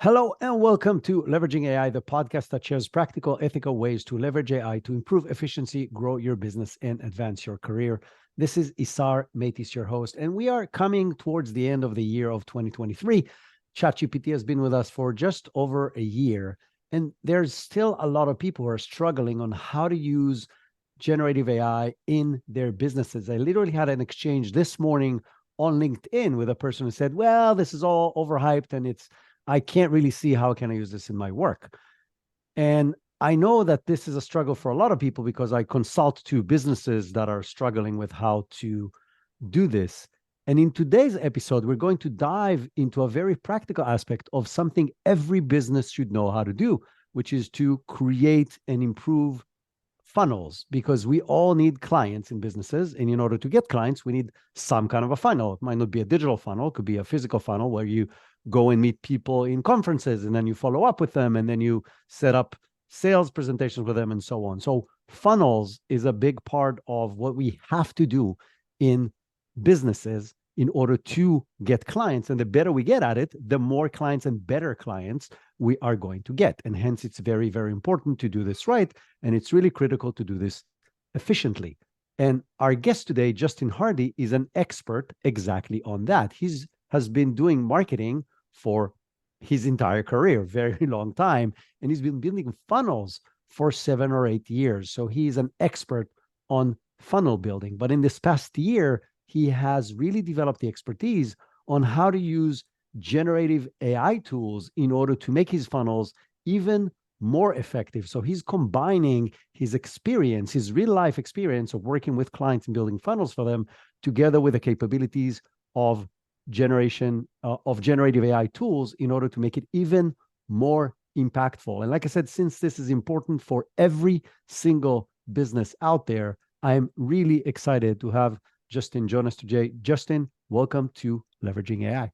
Hello and welcome to Leveraging AI, the podcast that shares practical, ethical ways to leverage AI to improve efficiency, grow your business, and advance your career. This is Isar Meitis, your host, and we are coming towards the end of the year of 2023. ChatGPT has been with us for just over a year, and there's still a lot of people who are struggling on how to use generative AI in their businesses. I literally had an exchange this morning on LinkedIn with a person who said, well, this is all overhyped and I can't really see how can I use this in my work. And I know that this is a struggle for a lot of people because I consult to businesses that are struggling with how to do this. And in today's episode, we're going to dive into a very practical aspect of something every business should know how to do, which is to create and improve funnels, because we all need clients in businesses. And in order to get clients, we need some kind of a funnel. It might not be a digital funnel, it could be a physical funnel where you go and meet people in conferences and then you follow up with them and then you set up sales presentations with them and so on. So funnels is a big part of what we have to do in businesses in order to get clients. And the better we get at it, the more clients and better clients we are going to get. And hence, it's very, very important to do this right. And it's really critical to do this efficiently. And our guest today, Justin Hardy, is an expert exactly on that. He has been doing marketing for his entire career, very long time. And he's been building funnels for 7 or 8 years. So he's an expert on funnel building. But in this past year, he has really developed the expertise on how to use generative AI tools in order to make his funnels even more effective. So he's combining his experience, his real life experience of working with clients and building funnels for them, together with the capabilities of generative AI tools in order to make it even more impactful. And like I said, since this is important for every single business out there, I'm really excited to have Justin join us today. Justin, welcome to Leveraging AI.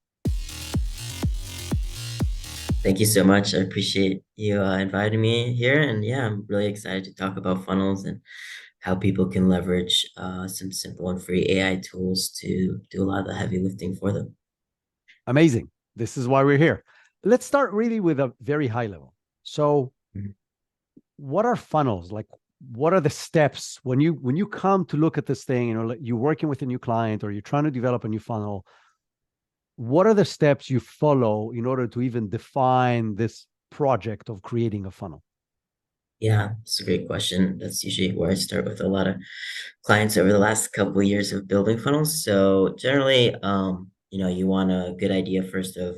Thank you so much. I appreciate you inviting me here. And yeah, I'm really excited to talk about funnels and how people can leverage some simple and free AI tools to do a lot of the heavy lifting for them. Amazing. This is why we're here. Let's start really with a very high level. So, Mhm. what are funnels? Like, what are the steps when you come to look at this thing? Like you're working with a new client or you're trying to develop a new funnel. What are the steps you follow in order to even define this project of creating a funnel? Yeah, it's a great question. That's usually where I start with a lot of clients over the last couple of years of building funnels. So generally, you want a good idea first of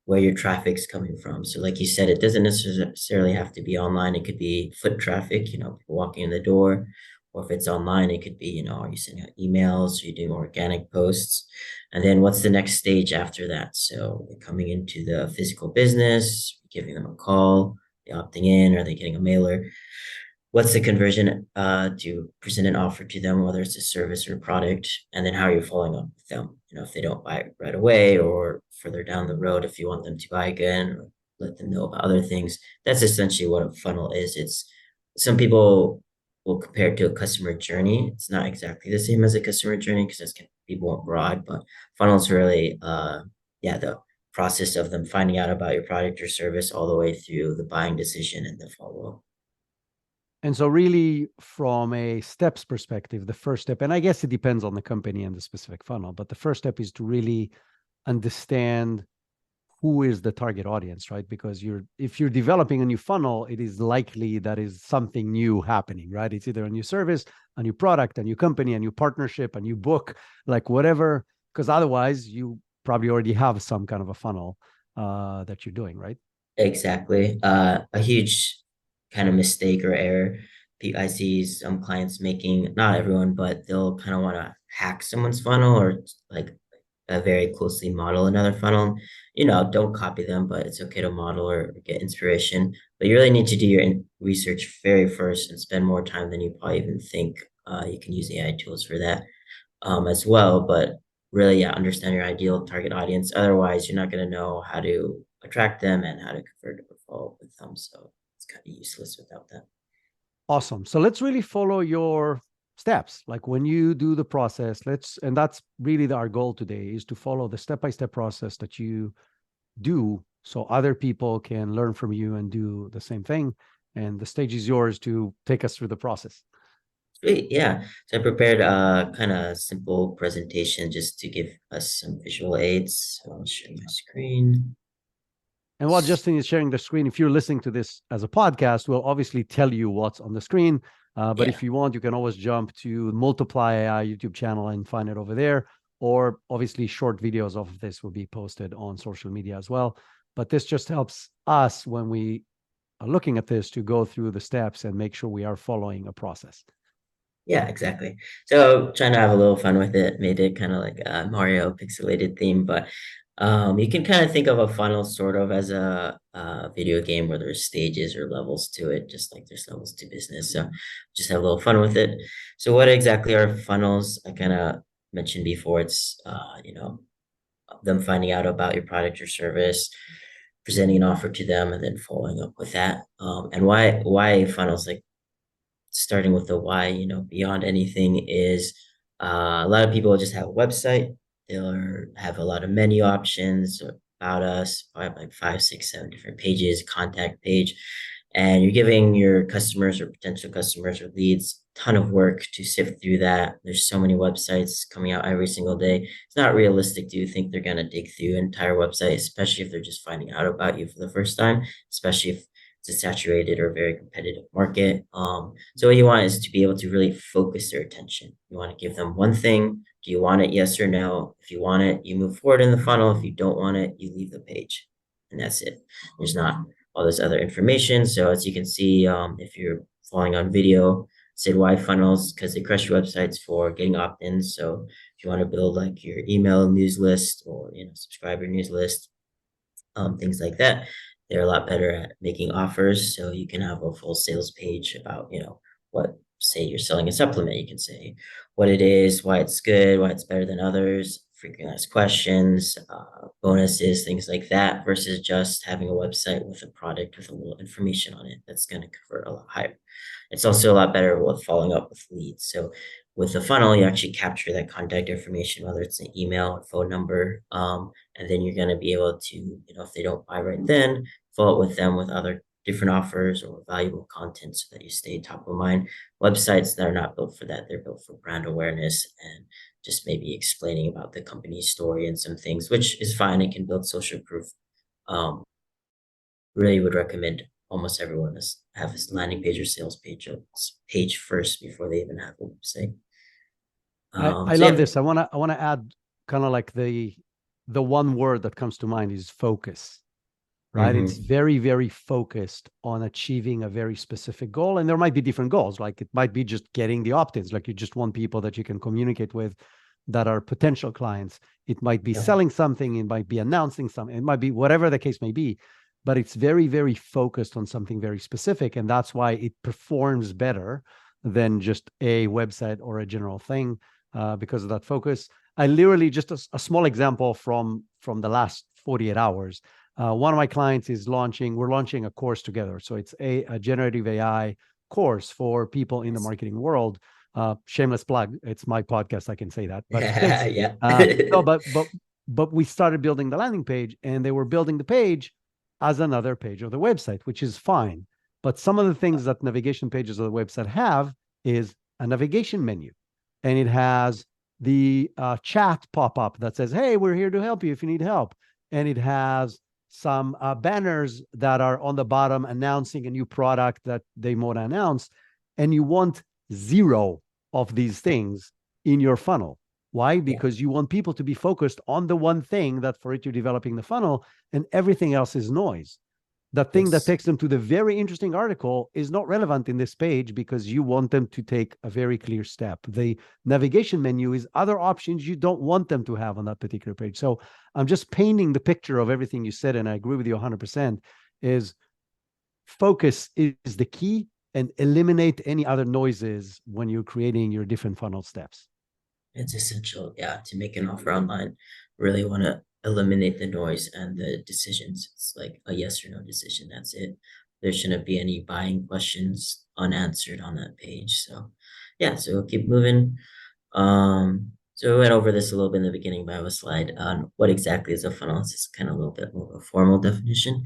where your traffic's coming from. So like you said, it doesn't necessarily have to be online. It could be foot traffic, people walking in the door, or if it's online, it could be, are you sending out emails, are you doing organic posts? And then what's the next stage after that? So they're coming into the physical business, giving them a call, they opting in, are they getting a mailer? What's the conversion to present an offer to them, whether it's a service or a product, and then how are you following up with them? If they don't buy it right away or further down the road, if you want them to buy again, or let them know about other things. That's essentially what a funnel is. It's some people will compare it to a customer journey. It's not exactly the same as a customer journey because that's people more broad, but funnels really, the process of them finding out about your product or service all the way through the buying decision and the follow up. And so, really, from a steps perspective, the first step, and I guess it depends on the company and the specific funnel, but the first step is to really understand who is the target audience, right? Because if you're developing a new funnel, it is likely that is something new happening, right? It's either a new service, a new product, a new company, a new partnership, a new book, like whatever, because otherwise you probably already have some kind of a funnel that you're doing, right? Exactly. A huge kind of mistake or error I see some clients making, not everyone, but they'll kind of want to hack someone's funnel or like very closely model another funnel. Don't copy them, but it's okay to model or get inspiration. But you really need to do your research very first and spend more time than you probably even think. You can use AI tools for that as well. But really, yeah, understand your ideal target audience. Otherwise, you're not going to know how to attract them and how to convert or follow up with them. So it's kind of useless without that. Awesome. So let's really follow your steps. Like when you do the process, and that's really our goal today is to follow the step-by-step process that you do so other people can learn from you and do the same thing. And the stage is yours to take us through the process. Sweet, yeah. So I prepared a kind of simple presentation just to give us some visual aids. So I'll share my screen. And while Justin is sharing the screen, if you're listening to this as a podcast, we'll obviously tell you what's on the screen. But Yeah, if you want, you can always jump to Multiply AI YouTube channel and find it over there. Or obviously, short videos of this will be posted on social media as well. But this just helps us when we are looking at this to go through the steps and make sure we are following a process. yeah, exactly. So trying to have a little fun with it, made it kind of like a Mario pixelated theme, but you can kind of think of a funnel sort of as a video game where there's stages or levels to it, just like there's levels to business. So just have a little fun with it. So what exactly are funnels? I kind of mentioned before, it's them finding out about your product or service, presenting an offer to them, and then following up with that. And why funnels, like starting with the why, beyond anything is a lot of people just have a website. They'll have a lot of menu options about us, probably like 5, 6, 7 different pages, contact page, and you're giving your customers or potential customers or leads a ton of work to sift through that. There's so many websites coming out every single day. It's not realistic to think they're going to dig through an entire website, especially if they're just finding out about you for the first time, especially if it's a saturated or very competitive market. So what you want is to be able to really focus their attention. You want to give them one thing. Do you want it? Yes or no? If you want it, you move forward in the funnel. If you don't want it, you leave the page, and that's it. There's not all this other information. So as you can see, if you're following on video, said why funnels, because they crush your websites for getting opt-ins. So if you want to build like your email news list or subscriber news list, things like that. They're a lot better at making offers. So you can have a full sales page about, what, say you're selling a supplement. You can say what it is, why it's good, why it's better than others, frequently asked questions, bonuses, things like that, versus just having a website with a product with a little information on it that's going to convert a lot higher. It's also a lot better with following up with leads. So with the funnel, you actually capture that contact information, whether it's an email or phone number. And then you're going to be able to, if they don't buy right then, follow up with them with other different offers or valuable content so that you stay top of mind. Websites that are not built for that, they're built for brand awareness and just maybe explaining about the company's story and some things, which is fine. It can build social proof. Um, Really would recommend almost everyone have this landing page or sales page first before they even have a website. I So love yeah, this. I want to add kind of like the one word that comes to mind is focus, right? It's mm-hmm. very, very focused on achieving a very specific goal. And there might be different goals. Like it might be just getting the opt-ins, like you just want people that you can communicate with that are potential clients. It might be Yeah, selling something, it might be announcing something, it might be whatever the case may be. But it's very, very focused on something very specific. And that's why it performs better than just a website or a general thing, because of that focus. I literally just a small example from the last 48 hours. One of my clients is we're launching a course together. So it's a generative AI course for people in the nice. marketing world. Shameless plug. It's my podcast. I can say that, but it's, Yeah. no, but we started building the landing page and they were building the page as another page of the website, which is fine. But some of the things that navigation pages of the website have is a navigation menu, and it has the chat pop up that says, "Hey, we're here to help you if you need help," and it has some banners that are on the bottom announcing a new product that they want to announce, and you want zero of these things in your funnel. Why? Yeah, Because you want people to be focused on the one thing that for it you're developing the funnel, and everything else is noise. The thing that yes. takes them to the very interesting article is not relevant in this page because you want them to take a very clear step. The navigation menu is other options you don't want them to have on that particular page. So I'm just painting the picture of everything you said, and I agree with you 100%, is focus is the key, and eliminate any other noises when you're creating your different funnel steps. It's essential, yeah, to make an offer online. Really want to eliminate the noise and the decisions. It's like a yes or no decision. That's it. There shouldn't be any buying questions unanswered on that page. So, yeah, so we'll keep moving. Um, So we went over this a little bit in the beginning, but I have a slide on what exactly is a funnel. This is kind of a little bit more of a formal definition.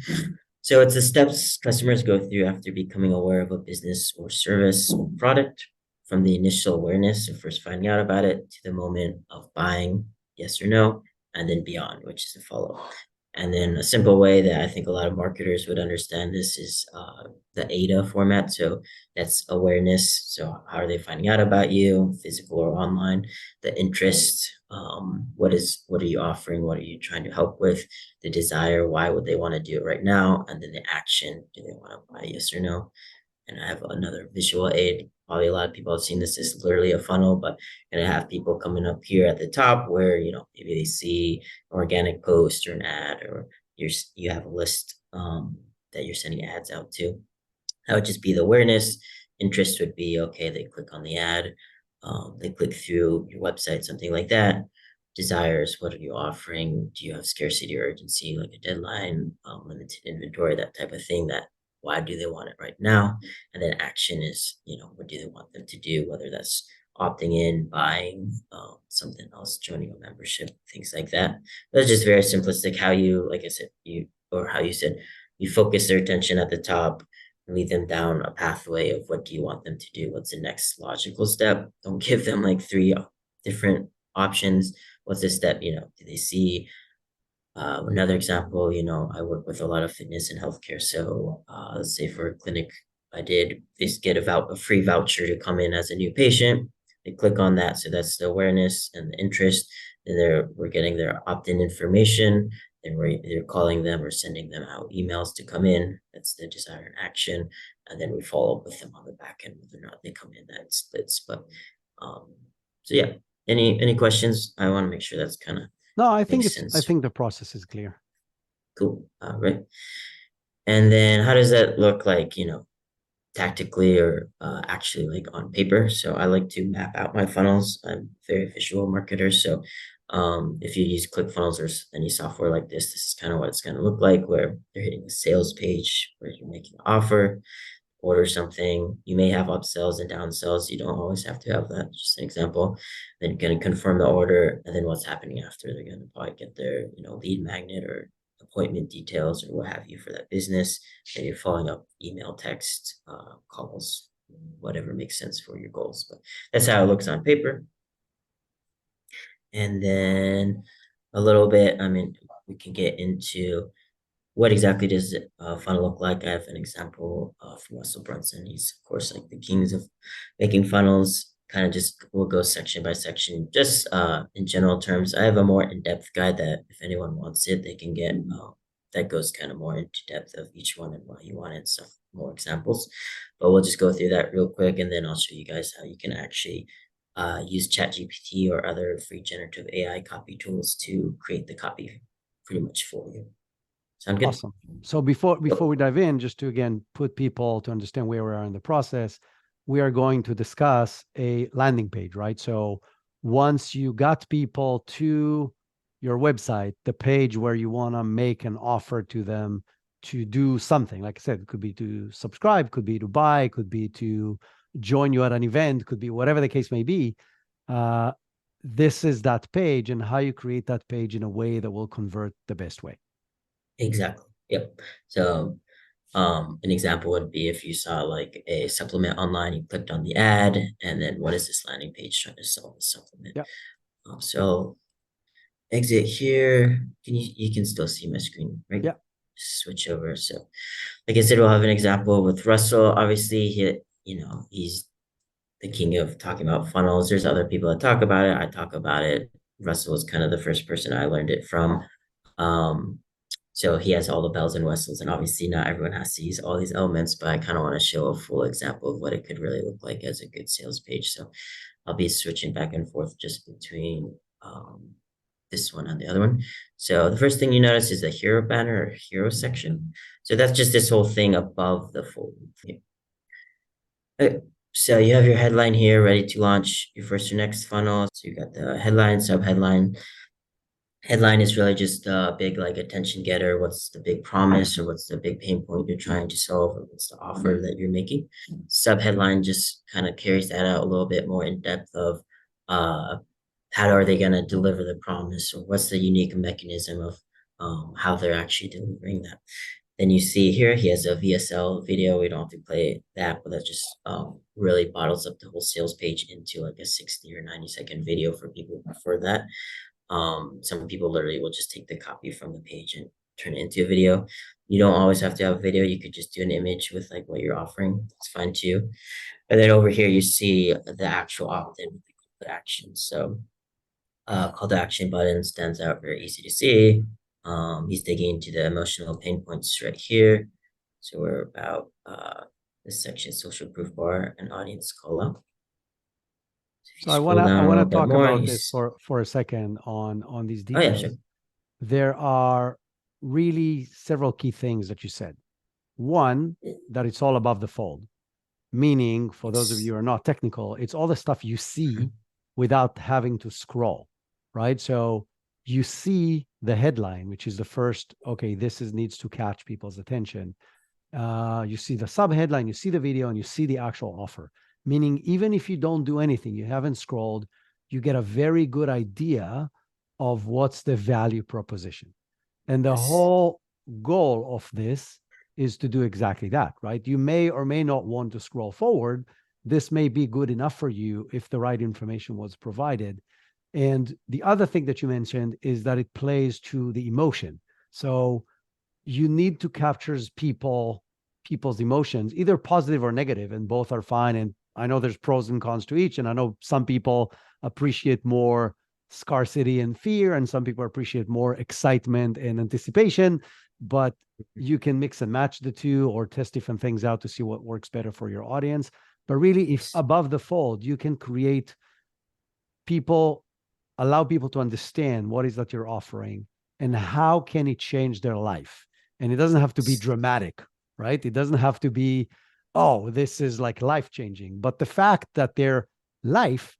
So it's the steps customers go through after becoming aware of a business or service or product, from the initial awareness of first finding out about it to the moment of buying, yes or no, and then beyond, which is a follow. And then a simple way that I think a lot of marketers would understand this is the AIDA format. So that's awareness. So how are they finding out about you, physical or online? The interest, what are you offering? What are you trying to help with? The desire, why would they want to do it right now? And then the action, do they want to buy, yes or no? And I have another visual aid. Probably a lot of people have seen this. This is literally a funnel, but gonna have people coming up here at the top where maybe they see an organic post or an ad, or you have a list that you're sending ads out to. That would just be the awareness. Interest would be okay. They click on the ad, they click through your website, something like that. Desires, what are you offering? Do you have scarcity or urgency, like a deadline, limited inventory, that type of thing? That why do they want it right now? And then action is, what do they want them to do? Whether that's opting in, buying something else, joining a membership, things like that. That's just very simplistic. How you, like I said, how you said, you focus their attention at the top, lead them down a pathway of what do you want them to do? What's the next logical step? Don't give them like three different options. What's the step? Do they see another example? I work with a lot of fitness and healthcare. So let's say for a clinic, I did this get a free voucher to come in as a new patient. They click on that. So that's the awareness and the interest. And we're getting their opt-in information. And we're either calling them or sending them out emails to come in. That's the desired action. And then we follow up with them on the back end, whether or not they come in, that splits. But um, so yeah, any questions? I want to make sure that's kind of No, makes I sense. think the process is clear. Cool. Right. And then how does that look like, tactically or actually like on paper? So I like to map out my funnels. I'm a very visual marketer. So if you use ClickFunnels or any software like this is kind of what it's going to look like, where you're hitting a sales page, where you're making an offer, order something. You may have upsells and downsells. You don't always have to have that. Just an example. Then you're going to confirm the order, and then what's happening after? They're going to probably get their lead magnet or appointment details or what have you for that business. And you're following up email, text, calls, whatever makes sense for your goals. But that's how it looks on paper. And then a little bit, I mean, we can get into what exactly does funnel look like? I have an example from Russell Brunson. He's, of course, like the kings of making funnels. Kind of just we'll go section by section, just in general terms. I have a more in-depth guide that if anyone wants it, they can get. That goes kind of more into depth of each one and why you want it, stuff, more examples. But we'll just go through that real quick, and then I'll show you guys how you can actually use ChatGPT or other free generative AI copy tools to create the copy pretty much for you. Sound good? Awesome. So before we dive in, just to again put people to understand where we are in the process, we are going to discuss a landing page, right? So once you got people to your website, the page where you want to make an offer to them to do something, like I said, it could be to subscribe, could be to buy, could be to join you at an event, could be whatever the case may be. This is that page and how you create that page in a way that will convert the best way. Exactly. Yep. So an example would be if you saw like a supplement online, you clicked on the ad, and then what is this landing page trying to sell the supplement? Yeah. So exit here. You can still see my screen, right? Yeah. Switch over. So like I said, we'll have an example with Russell. Obviously, he's the king of talking about funnels. There's other people that talk about it. I talk about it. Russell was kind of the first person I learned it from. Um, so he has all the bells and whistles, and obviously not everyone has to use all these elements, but I kind of want to show a full example of what it could really look like as a good sales page. So I'll be switching back and forth just between this one and the other one. So the first thing you notice is the hero banner or hero section. So that's just this whole thing above the full thing. So you have your headline here ready to launch your first or next funnel. So you got the headline, subheadline. Headline is really just a big like attention getter. What's the big promise or what's the big pain point you're trying to solve or what's the offer that you're making? Subheadline just kind of carries that out a little bit more in depth of uh how are they going to deliver the promise, or what's the unique mechanism of how they're actually delivering that. Then you see here, he has a VSL video. We don't have to play that, but that just really bottles up the whole sales page into like a 60 or 90-second video for people who prefer that. Some people literally will just take the copy from the page and turn it into a video. You don't always have to have a video. You could just do an image with like what you're offering. It's fine too. And then over here, you see the actual opt-in with the call to action. So call to action button stands out, very easy to see. He's digging into the emotional pain points right here. So we're about this section, social proof bar and audience call out. So if you So I scroll wanna down I a wanna little bit talk more, about this for a second on these oh yeah, sure. details. There are really several key things that you said. One, that it's all above the fold, meaning for those of you It's, who are not technical, it's all the stuff you see without having to scroll, right? So you see the headline, which is the first, okay, this is needs to catch people's attention. You see the subheadline, you see the video, and you see the actual offer. Meaning, even if you don't do anything, you haven't scrolled, you get a very good idea of what's the value proposition. And the yes, whole goal of this is to do exactly that, right? You may or may not want to scroll forward. This may be good enough for you if the right information was provided. And the other thing that you mentioned is that it plays to the emotion. So you need to capture people's emotions, either positive or negative, and both are fine. And I know there's pros and cons to each, and I know some people appreciate more scarcity and fear, and some people appreciate more excitement and anticipation. But you can mix and match the two, or test different things out to see what works better for your audience. But really, if yes, above the fold, you can create people, allow people to understand what is that you're offering and how can it change their life. And it doesn't have to be yes, dramatic, right? It doesn't have to be, oh, this is like life changing. But the fact that their life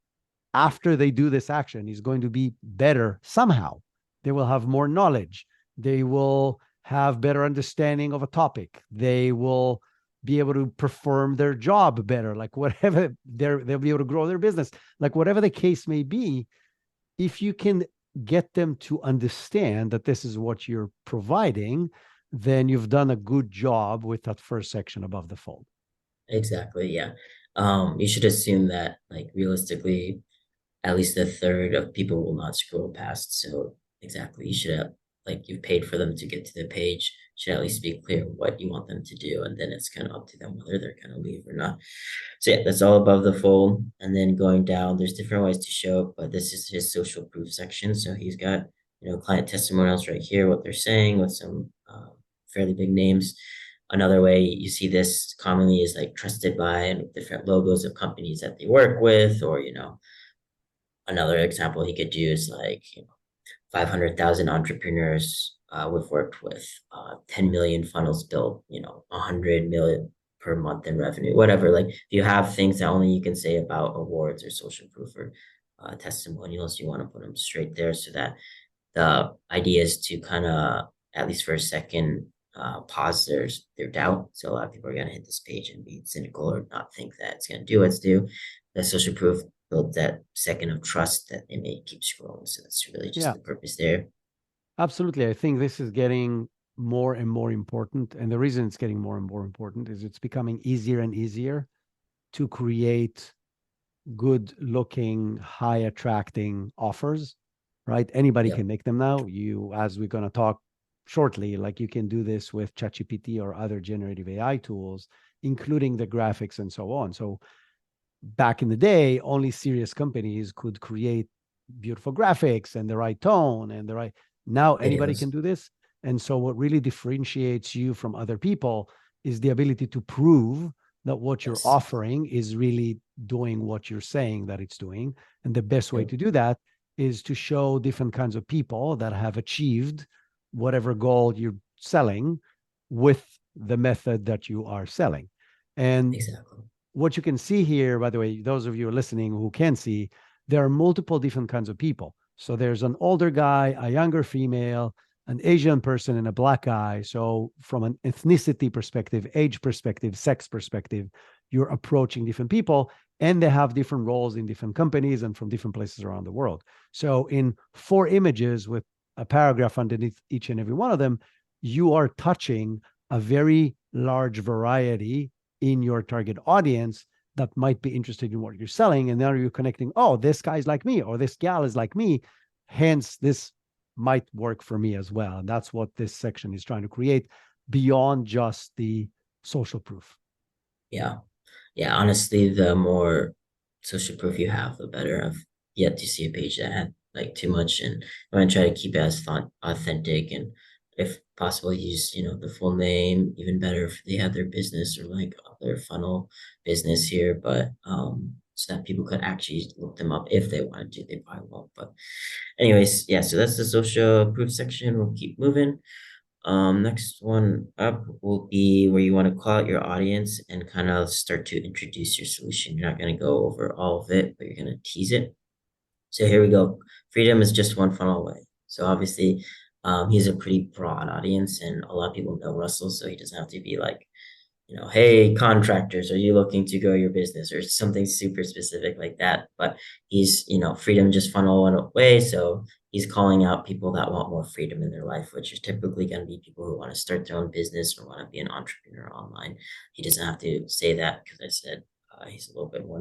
after they do this action is going to be better somehow. They will have more knowledge. They will have better understanding of a topic. They will be able to perform their job better, like whatever they'll be able to grow their business, like whatever the case may be. If you can get them to understand that this is what you're providing, then you've done a good job with that first section above the fold. exactly, yeah. You should assume that like realistically, at least a third of people will not scroll past. So exactly, you should have, like you've paid for them to get to the page, should at least be clear what you want them to do, and then it's kind of up to them whether they're going to leave or not. So yeah, that's all above the fold. And then going down, there's different ways to show it, but this is his social proof section. So he's got, client testimonials right here, what they're saying with some fairly big names. Another way you see this commonly is like trusted by and different logos of companies that they work with, or another example he could do is like 500,000 entrepreneurs we've worked with, 10 million funnels built, 100 million per month in revenue, whatever. Like if you have things that only you can say about awards or social proof or testimonials, you want to put them straight there so that the idea is to kind of, at least for a second, pause their doubt. So a lot of people are going to hit this page and be cynical or not think that it's going to do what's due. The social proof build that second of trust that they may keep scrolling. So that's really just Yeah, the purpose there. absolutely. I think this is getting more and more important. And the reason it's getting more and more important is it's becoming easier and easier to create good looking, high attracting offers, right? Anybody Yep. can make them now. As we're going to talk shortly, like you can do this with ChatGPT or other generative AI tools, including the graphics and so on. So back in the day, only serious companies could create beautiful graphics and the right tone and the right. Now anybody Videos. can do this. And so what really differentiates you from other people is the ability to prove that what you're Yes. offering is really doing what you're saying that it's doing. And the best way Yep. to do that is to show different kinds of people that have achieved whatever goal you're selling with the method that you are selling. And Exactly. what you can see here, by the way, those of you listening who can see, there are multiple different kinds of people. So there's an older guy, a younger female, an Asian person and a black guy. So from an ethnicity perspective, age perspective, sex perspective, you're approaching different people, and they have different roles in different companies and from different places around the world. So in 4 images with a paragraph underneath each and every one of them, you are touching a very large variety in your target audience that might be interested in what you're selling. And now you're connecting, oh, this guy's like me, or this gal is like me. Hence, this might work for me as well. And that's what this section is trying to create beyond just the social proof. Yeah. Yeah, honestly, the more social proof you have, the better. I've yet to see a page that had like too much, and I want to try to keep it as authentic, and if possible, use the full name. Even better if they have their business or like their funnel business here, but so that people could actually look them up if they wanted to. They probably won't, but anyways, yeah. So that's the social proof section. We'll keep moving. Next one up will be where you want to call out your audience and kind of start to introduce your solution. You're not going to go over all of it, but you're going to tease it. So here we go. Freedom is just one funnel away. So obviously, he's a pretty broad audience, and a lot of people know Russell, so he doesn't have to be like, hey, contractors, are you looking to grow your business or something super specific like that? But he's, freedom just funnel one away. So he's calling out people that want more freedom in their life, which is typically going to be people who want to start their own business or want to be an entrepreneur online. He doesn't have to say that because I said he's a little bit more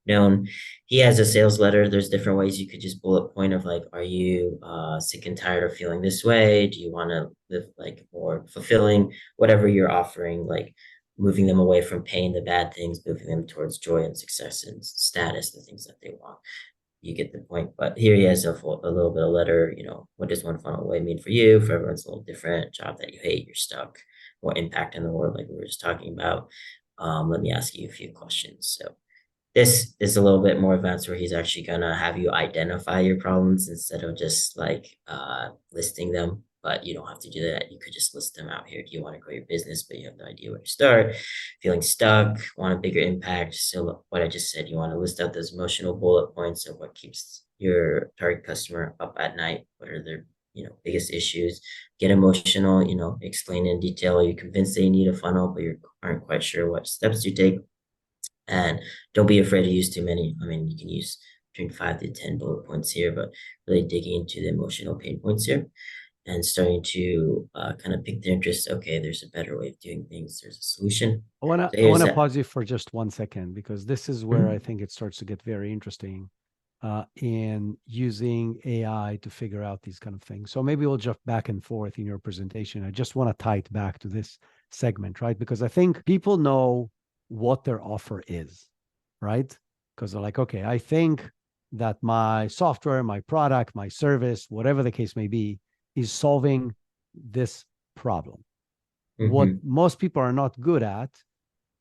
known. He has a sales letter. There's different ways you could just bullet point of like, are you sick and tired of feeling this way? Do you want to live like more fulfilling, whatever you're offering, like moving them away from pain, the bad things, moving them towards joy and success and status, the things that they want. You get the point. But here he has a little bit of letter, what does one funnel away mean for you? For everyone's a little different. Job that you hate, you're stuck, more impact in the world, like we were just talking about. Let me ask you a few questions. So this is a little bit more advanced where he's actually gonna have you identify your problems instead of just like listing them. But you don't have to do that. You could just list them out here. Do you want to grow your business, but you have no idea where to start? Feeling stuck, want a bigger impact. So what I just said, you want to list out those emotional bullet points of what keeps your target customer up at night. What are their biggest issues? Get emotional. Explain in detail. You convinced they need a funnel, but you aren't quite sure what steps you take. And don't be afraid to use too many. I mean, you can use between 5 to 10 bullet points here, but really digging into the emotional pain points here and starting to kind of pick their interest. Okay, there's a better way of doing things. There's a solution. I want to So I here's want to that. pause you for just 1 second, because this is where I Mhm. think it starts to get very interesting in using AI to figure out these kind of things. So maybe we'll jump back and forth in your presentation. I just want to tie it back to this segment, right? Because I think people know what their offer is, right? Because they're like, okay, I think that my software, my product, my service, whatever the case may be, is solving this problem. What Mhm. most people are not good at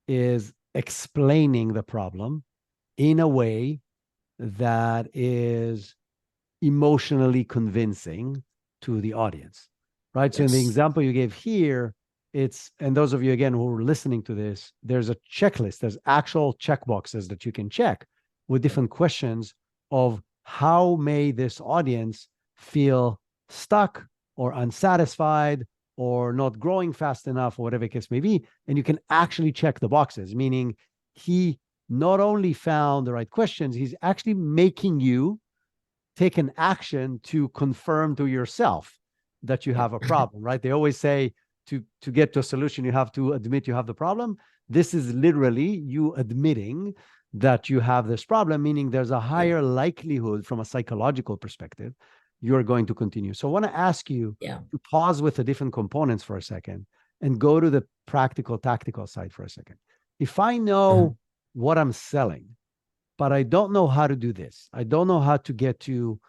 is explaining the problem in a way that is emotionally convincing to the audience, right? So in the Yes. example you gave here, and those of you again who are listening to this, there's a checklist, there's actual checkboxes that you can check with Yep. different questions of how may this audience feel stuck or unsatisfied or not growing fast enough or whatever the case may be. And you can actually check the boxes, meaning he not only found the right questions, he's actually making you take an action to confirm to yourself that you have Yep. a problem, right? They always say to get to a solution, you have to admit you have the problem. This is literally you admitting that you have this problem, meaning there's a Yeah. higher likelihood from a psychological perspective you're going to continue. So I want to ask you Yeah. to pause with the different components for a second and go to the practical, tactical side for a second. If I know Mhm. what I'm selling, but I don't know how to do this. I don't know how to get to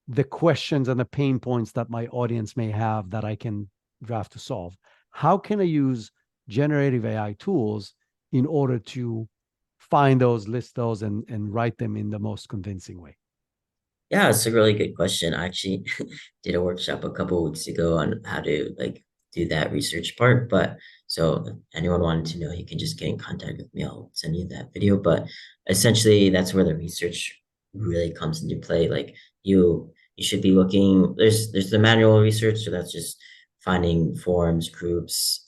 the questions and the pain points that my audience may have that I can draft to solve. How can I use generative AI tools in order to find those, list those, and write them in the most convincing way? Yeah, it's a really good question. I actually did a workshop a couple of weeks ago on how to like do that research part. But so if anyone wanted to know, you can just get in contact with me. I'll send you that video. But essentially, that's where the research really comes into play. Like you should be looking, there's the manual research, so that's just finding forums, groups,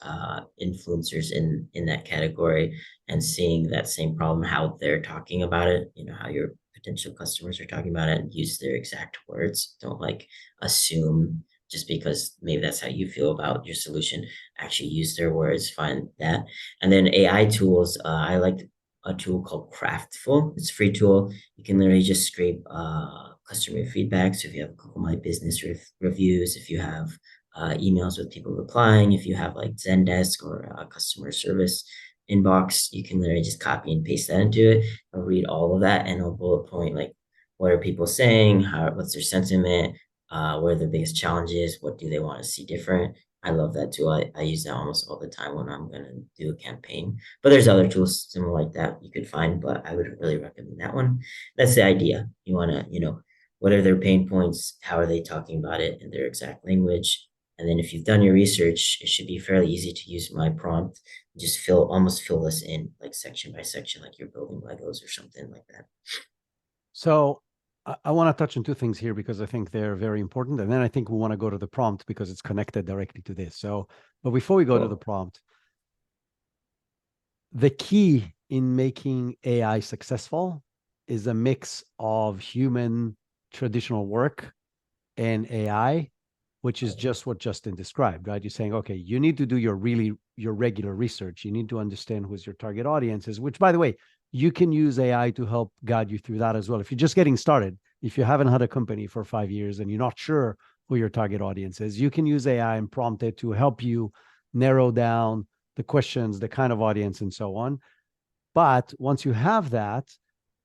influencers in that category and seeing that same problem, how they're talking about it, how your potential customers are talking about it, and use their exact words. Don't like assume just because maybe that's how you feel about your solution. Actually use their words, find that. And then AI tools, I like a tool called Craftful. It's a free tool. You can literally just scrape customer feedback. So if you have Google My Business reviews, if you have emails with people replying, if you have like Zendesk or customer service inbox, you can literally just copy and paste that into it. I'll read all of that and I'll bullet point like what are people saying, what's their sentiment, what are the biggest challenges, what do they want to see different. I love that tool. I use that almost all the time when I'm going to do a campaign. But there's other tools similar like that you could find, but I would really recommend that one. That's the idea. You want to, what are their pain points? How are they talking about it in their exact language? And then if you've done your research, it should be fairly easy to use my prompt. Just almost fill this in like section by section, like you're building Legos or something like that. So I want to touch on two things here because I think they're very important. And then I think we want to go to the prompt because it's connected directly to this. So, but before we go to the prompt, the key in making AI successful is a mix of human traditional work and AI, which is just what Justin described, right? You're saying, okay, you need to do your regular research. You need to understand who's your target audience is, which, by the way, you can use AI to help guide you through that as well. If you're just getting started, if you haven't had a company for 5 years and you're not sure who your target audience is, you can use AI and prompt it to help you narrow down the questions, the kind of audience, and so on. But once you have that,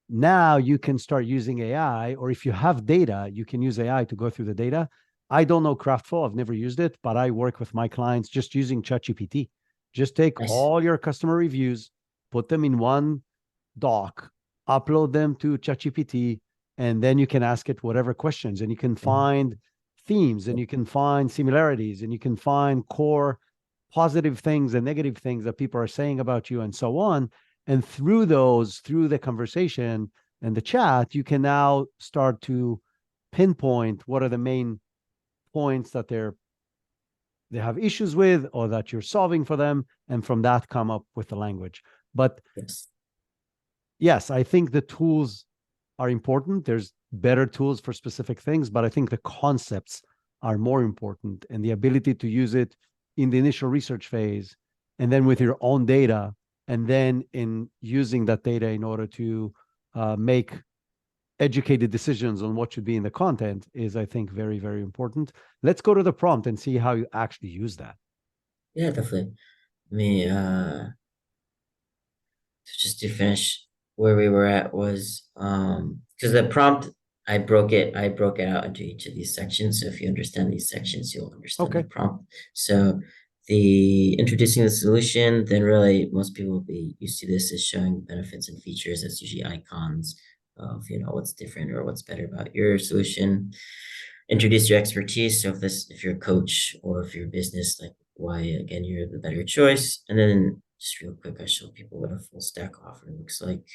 now you can start using AI, or if you have data, you can use AI to go through the data. I don't know Craftful. I've never used it, but I work with my clients just using ChatGPT. Just take Nice. all your customer reviews, put them in one doc, upload them to ChatGPT, and then you can ask it whatever questions, and you can find themes, and you can find similarities, and you can find core positive things and negative things that people are saying about you, and so on. And through the conversation and the chat, you can now start to pinpoint what are the main points that they have issues with or that you're solving for them, and from that come up with the language. But yes, I think the tools are important. There's better tools for specific things, but I think the concepts are more important, and the ability to use it in the initial research phase, and then with your own data, and then in using that data in order to make educated decisions on what should be in the content is, I think, very, very important. Let's go to the prompt and see how you actually use that. Yeah, definitely. I mean, just to finish where we were at was because the prompt I broke it out into each of these sections. So if you understand these sections, you'll understand the prompt. So the introducing the solution, then really most people will be used to this is showing benefits and features. That's usually icons of what's different or what's better about your solution. Introduce your expertise. So if you're a coach or if you're a business, like why again you're the better choice. And then just real quick, I show people what a full stack offer looks like.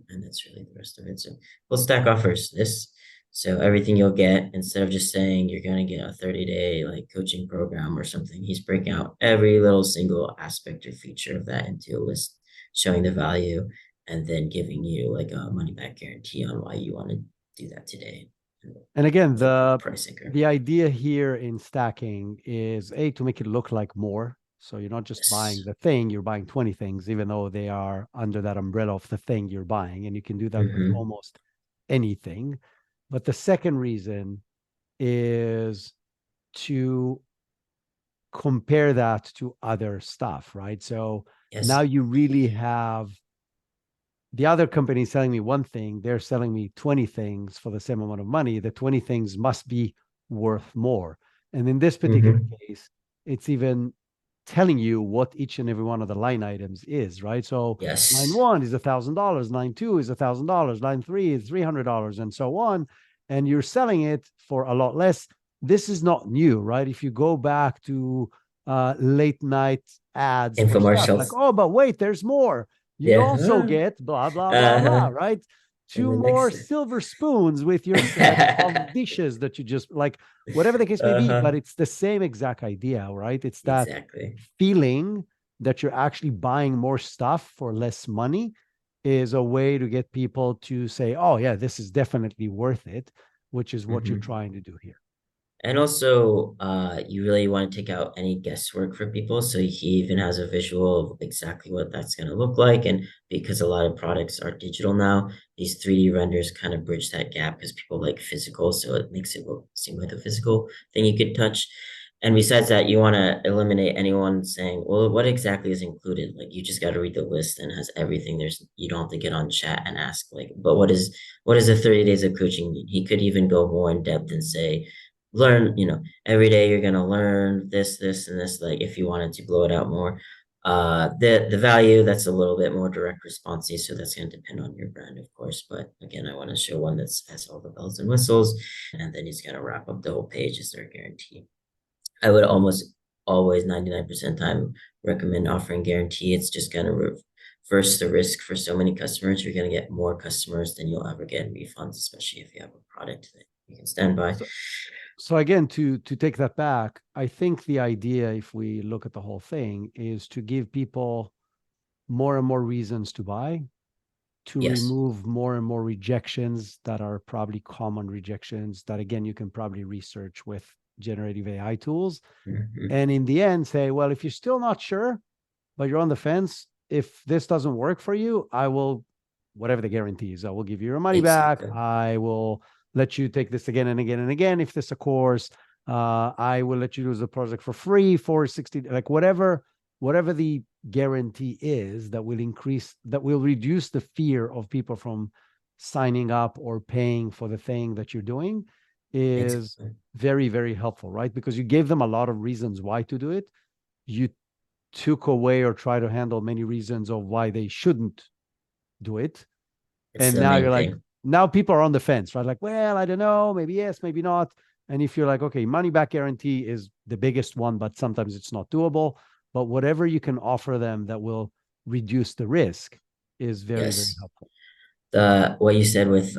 And that's really the rest of it. So full stack offers this. So everything you'll get, instead of just saying you're going to get a 30-day like coaching program or something, he's breaking out every little single aspect or feature of that into a list, showing the value, and then giving you like a money back guarantee on why you want to do that today. And again, the idea here in stacking is to make it look like more. So you're not just buying the thing, you're buying 20 things, even though they are under that umbrella of the thing you're buying. And you can do that with almost anything. But the second reason is to compare that to other stuff, right? So now you really have the other company selling me one thing, they're selling me 20 things for the same amount of money. The 20 things must be worth more. And in this particular case, it's even telling you what each and every one of the line items is, right? So line 1 is $1,000, line 2 is $1,000, line 3 is $300, and so on. And you're selling it for a lot less. This is not new, right? If you go back to late night ads for stuff like, oh, but wait, there's more. You also get blah, blah, blah, blah, right? And two the more next, silver spoons with your set of dishes that you just like, whatever the case may be, uh-huh, but it's the same exact idea, right? It's that exactly. feeling that you're actually buying more stuff for less money is a way to get people to say, oh, yeah, this is definitely worth it, which is what you're Mhm. trying to do here. And also, you really want to take out any guesswork for people. So he even has a visual of exactly what that's going to look like. And because a lot of products are digital now, these 3D renders kind of bridge that gap because people like physical. So it makes it seem like a physical thing you could touch. And besides that, you want to eliminate anyone saying, well, what exactly is included? Like you just got to read the list and it has everything. You don't have to get on chat and ask like, but what is the 30 days of coaching mean? He could even go more in depth and say, learn, every day you're gonna learn this and this, like if you wanted to blow it out more. The value, that's a little bit more direct responsive, so that's gonna depend on your brand, of course. But again, I want to show one that's has all the bells and whistles, and then he's gonna wrap up the whole page as their guarantee. I would almost always 99% of the time recommend offering guarantee. It's just gonna reverse the risk for so many customers. You're gonna get more customers than you'll ever get in refunds, especially if you have a product that you can stand by. So, so again, to take that back, I think the idea, if we look at the whole thing, is to give people more and more reasons to buy, to Yes. remove more and more rejections that are probably common rejections that, again, you can probably research with generative AI tools. Mhm. And in the end, say, well, if you're still not sure, but you're on the fence, if this doesn't work for you, I will, whatever the guarantee is, I will give you your money back. Exactly. I will let you take this again and again and again. If this a course, I will let you use the project for free for 60, like whatever the guarantee is that will reduce the fear of people from signing up or paying for the thing that you're doing is Exactly. very, very helpful, right? Because you gave them a lot of reasons why to do it. You took away or try to handle many reasons of why they shouldn't do it. It's And the now you're main like, thing. now people are on the fence, right? Like, well, I don't know, maybe yes, maybe not. And if you're like, okay, money back guarantee is the biggest one, but sometimes it's not doable. But whatever you can offer them that will reduce the risk is very, very Yes. helpful. The what you said with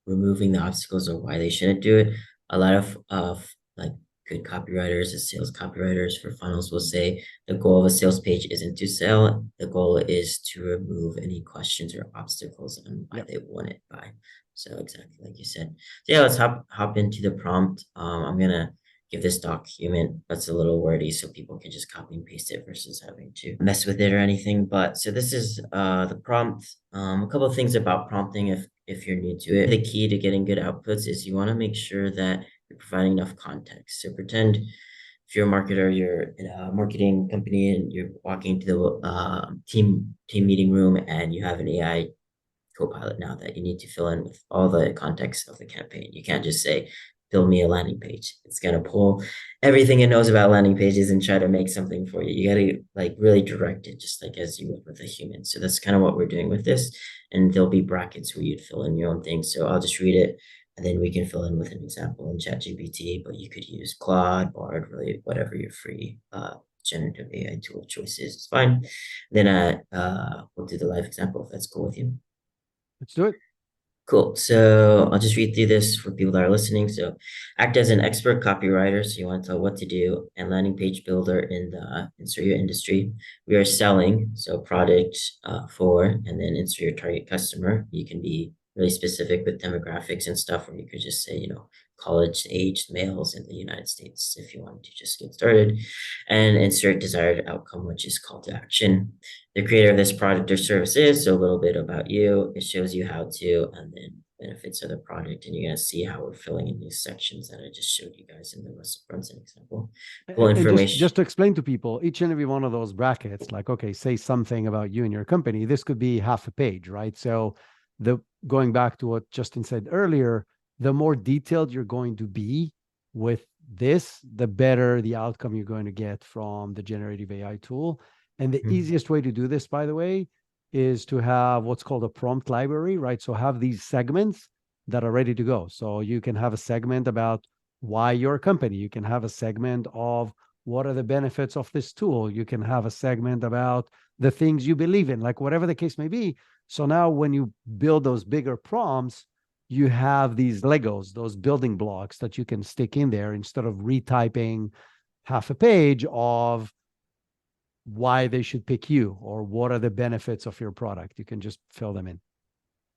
removing the obstacles or why they shouldn't do it, a lot of like good copywriters and sales copywriters for funnels will say the goal of a sales page isn't to sell. The goal is to remove any questions or obstacles on why Yep. they wouldn't buy. So exactly like you said. So yeah, let's hop into the prompt. I'm gonna give this document that's a little wordy so people can just copy and paste it versus having to mess with it or anything. But so this is the prompt. A couple of things about prompting if you're new to it. The key to getting good outputs is you want to make sure that you're providing enough context. So pretend if you're a marketer, you're in a marketing company and you're walking to the team meeting room and you have an AI Copilot now that you need to fill in with all the context of the campaign. You can't just say, build me a landing page. It's going to pull everything it knows about landing pages and try to make something for you. You got to like really direct it, just like as you would with a human. So that's kind of what we're doing with this. And there'll be brackets where you'd fill in your own things. So I'll just read it and then we can fill in with an example in ChatGPT, but you could use Claude, Bard, really whatever your free generative AI tool choice is. It's fine. Then we'll do the live example if that's cool with you. Let's do it. Cool. So I'll just read through this for people that are listening. So act as an expert copywriter. So you want to tell what to do and landing page builder in the insert your industry. We are selling. So product for, and then insert your target customer. You can be really specific with demographics and stuff, or you could just say, college aged males in the United States if you want to just get started and insert desired outcome, which is call to action. The creator of this product or service is, so a little bit about you. It shows you how to, and then benefits of the product. And you're going to see how we're filling in these sections that I just showed you guys in the restaurants an example. Pull And information. just to explain to people, each and every one of those brackets, like, okay, say something about you and your company. This could be half a page, right? So the going back to what Justin said earlier, the more detailed you're going to be with this, the better the outcome you're going to get from the generative AI tool. And the Mhm. easiest way to do this, by the way, is to have what's called a prompt library, right? So have these segments that are ready to go. So you can have a segment about why your company. You can have a segment of what are the benefits of this tool. You can have a segment about the things you believe in, like whatever the case may be. So now when you build those bigger prompts, you have these Legos, those building blocks that you can stick in there instead of retyping half a page of why they should pick you or what are the benefits of your product. You can just fill them in.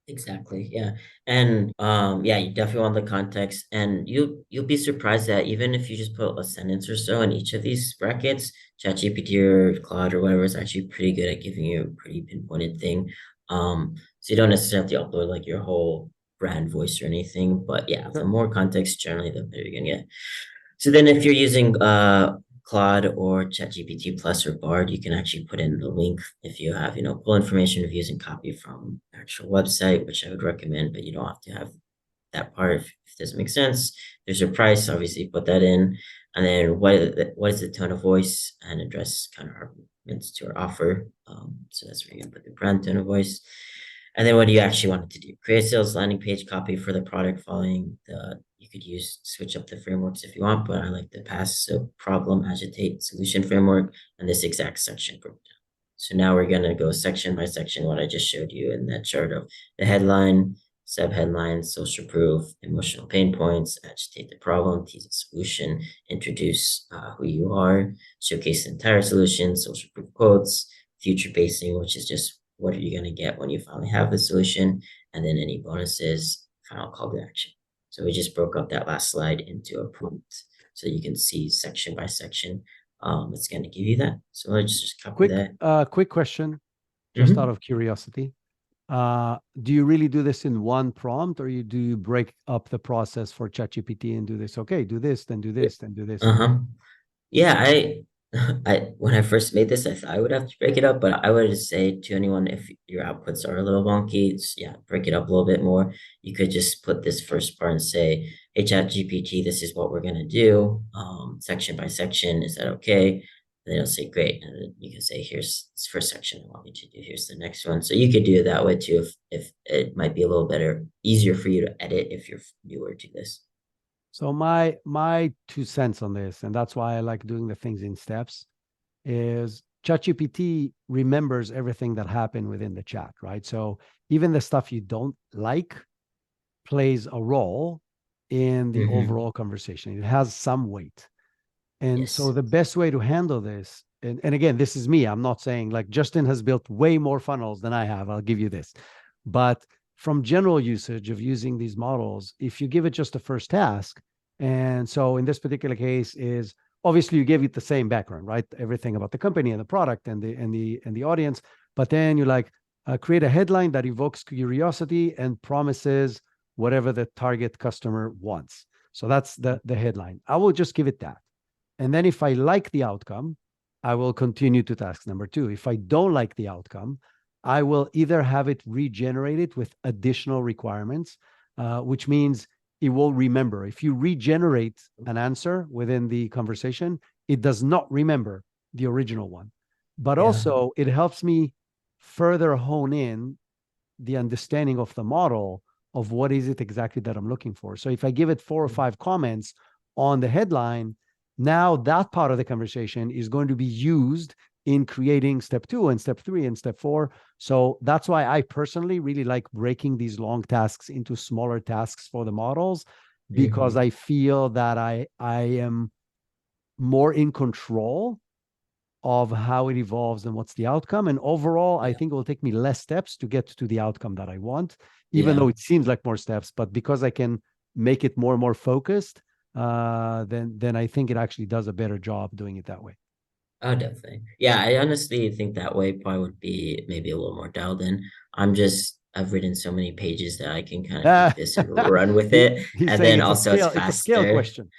Exactly. Yeah. And yeah, you definitely want the context. And you'll be surprised that even if you just put a sentence or so in each of these brackets, ChatGPT or Claude or whatever is actually pretty good at giving you a pretty pinpointed thing. So you don't necessarily have to upload like your whole brand voice or anything. But yeah, the Sure. more context generally, the better you're gonna get. So then if you're using Claude or ChatGPT Plus or Bard, you can actually put in the link if you have, full information of using copy from the actual website, which I would recommend, but you don't have to have that part if it doesn't make sense. There's your price, obviously put that in. And then what is the tone of voice and address kind of arguments to our offer. So that's where you're gonna put the brand tone of voice. And then what do you actually want it to do? Create a sales landing page copy for the product following the, you could switch up the frameworks if you want, but I like the pass. So problem, agitate, solution framework, and this exact section broke down. So now we're gonna go section by section, what I just showed you in that chart of the headline, subheadline, social proof, emotional pain points, agitate the problem, tease a solution, introduce who you are, showcase the entire solution, social proof quotes, future pacing, which is just what are you going to get when you finally have the solution, and then any bonuses, final call to action. So we just broke up that last slide into a prompt so you can see section by section. It's going to give you that. So let's just copy that. Quick question, just out Mhm. of curiosity. Do you really do this in one prompt, or do you break up the process for ChatGPT and do this? Okay, do this, then do this, then do this. Uh-huh. Yeah, I when I first made this, I thought I would have to break it up, but I would just say to anyone, if your outputs are a little wonky, yeah, break it up a little bit more. You could just put this first part and say, "Hey, ChatGPT, this is what we're gonna do, section by section. Is that okay?" And then it'll say, "Great," and then you can say, "Here's this first section I want you to do. Here's the next one." So you could do it that way too, if it might be a little better, easier for you to edit if you're newer to this. So my 2 cents on this, and that's why I like doing the things in steps, is ChatGPT remembers everything that happened within the chat, right? So even the stuff you don't like plays a role in the Mm-hmm. overall conversation. It has some weight. And so Yes. the best way to handle this, and again, this is me. I'm not saying like Justin has built way more funnels than I have. I'll give you this. But from general usage of using these models, if you give it just a first task, and so in this particular case is obviously you give it the same background, right? Everything about the company and the product and the audience, but then you like create a headline that evokes curiosity and promises whatever the target customer wants. So that's the headline. I will just give it that. And then if I like the outcome, I will continue to task number 2. If I don't like the outcome, I will either have it regenerated with additional requirements, which means it will remember. If you regenerate an answer within the conversation, it does not remember the original one. But Yeah. also, it helps me further hone in the understanding of the model of what is it exactly that I'm looking for. So if I give it 4 or 5 comments on the headline, now that part of the conversation is going to be used in creating step 2 and step 3 and step 4. So that's why I personally really like breaking these long tasks into smaller tasks for the models, because Mm-hmm. I feel that I am more in control of how it evolves and what's the outcome. And overall, I Yeah. think it will take me less steps to get to the outcome that I want, even though Yeah. it seems like more steps. But because I can make it more and more focused, then I think it actually does a better job doing it that way. Oh, definitely. Yeah, I honestly think that way probably would be maybe a little more dialed in. I've written so many pages that I can kind of take Ah, this and run with he, it. he's And saying then also it's it's a scale faster. question.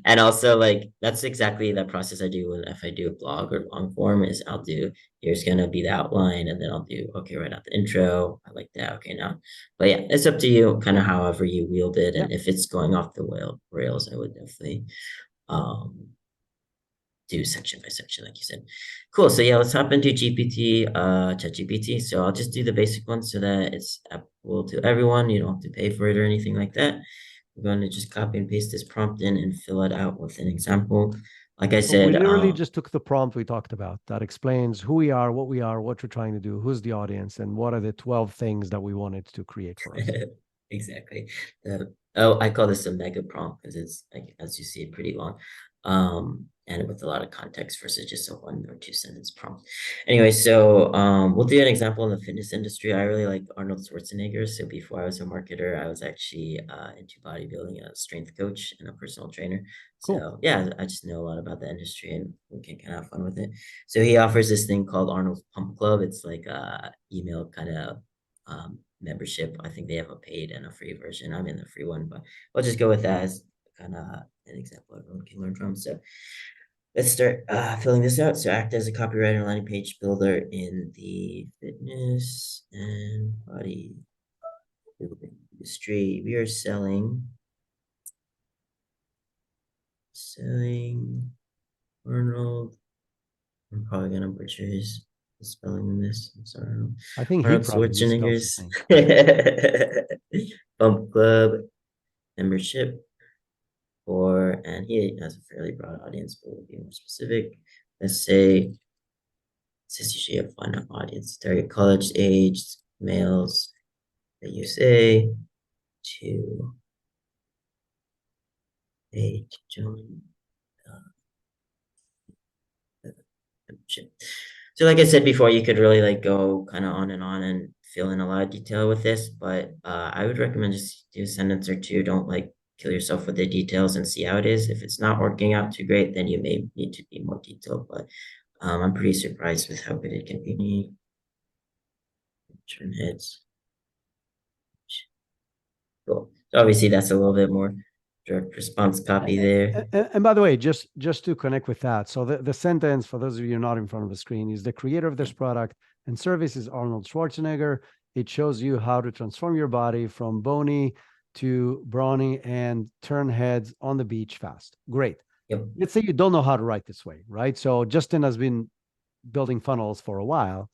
And also like that's exactly the process I do if I do a blog or long form is I'll do here's gonna be the outline and then I'll do okay, write out the intro. I like that. Okay, now. But yeah, it's up to you, kind of however you wield it. Yeah. And if it's going off the rails, I would definitely um do section by section, like you said. Cool. So yeah, let's hop into GPT, ChatGPT. So I'll just do the basic one so that it's applicable to everyone. You don't have to pay for it or anything like that. We're going to just copy and paste this prompt in and fill it out with an example. like I So we said, literally just took the prompt we talked about that explains who we are, what we're trying to do, who's the audience, and what are the 12 things that we wanted to create for us. exactly. Oh, I call this a mega prompt because it's like, as you see, pretty long, and with a lot of context versus just a 1 or 2 sentence prompt. Anyway, so we'll do an example in the fitness industry. I really like Arnold Schwarzenegger. So before I was a marketer, I was actually into bodybuilding, a strength coach and a personal trainer. Cool. So yeah, I just know a lot about the industry and we can kind of have fun with it. So he offers this thing called Arnold's Pump Club. It's like a email kind of membership. I think they have a paid and a free version. I'm in the free one, but I'll just go with that as kind of an example everyone can learn from. So let's start filling this out. So act as a copywriter, landing page builder in the fitness and body building industry. We are selling Arnold. I'm probably gonna butcher his spelling in this. I'm sorry. I think he Arnold probably misspells his Schwarzenegger's name. Bump Club membership and he has a fairly broad audience, but we'll be more specific. Let's say this is usually a fun audience. Target college aged males that you say to join the membership. So like I said before, you could really like go kind of on and fill in a lot of detail with this, but I would recommend just do a sentence or two. Don't like kill yourself with the details and see how it is. If it's not working out too great, then you may need to be more detailed, but I'm pretty surprised with how good it can be. Turn heads. Cool. So obviously that's a little bit more direct response copy there. And by the way, just to connect with that, so the sentence, for those of you not in front of the screen, is the creator of this product and service is Arnold Schwarzenegger. It shows you how to transform your body from bony to brawny and turn heads on the beach fast. Great. Yep. Let's say you don't know how to write this way, right? So Justin has been building funnels for a while.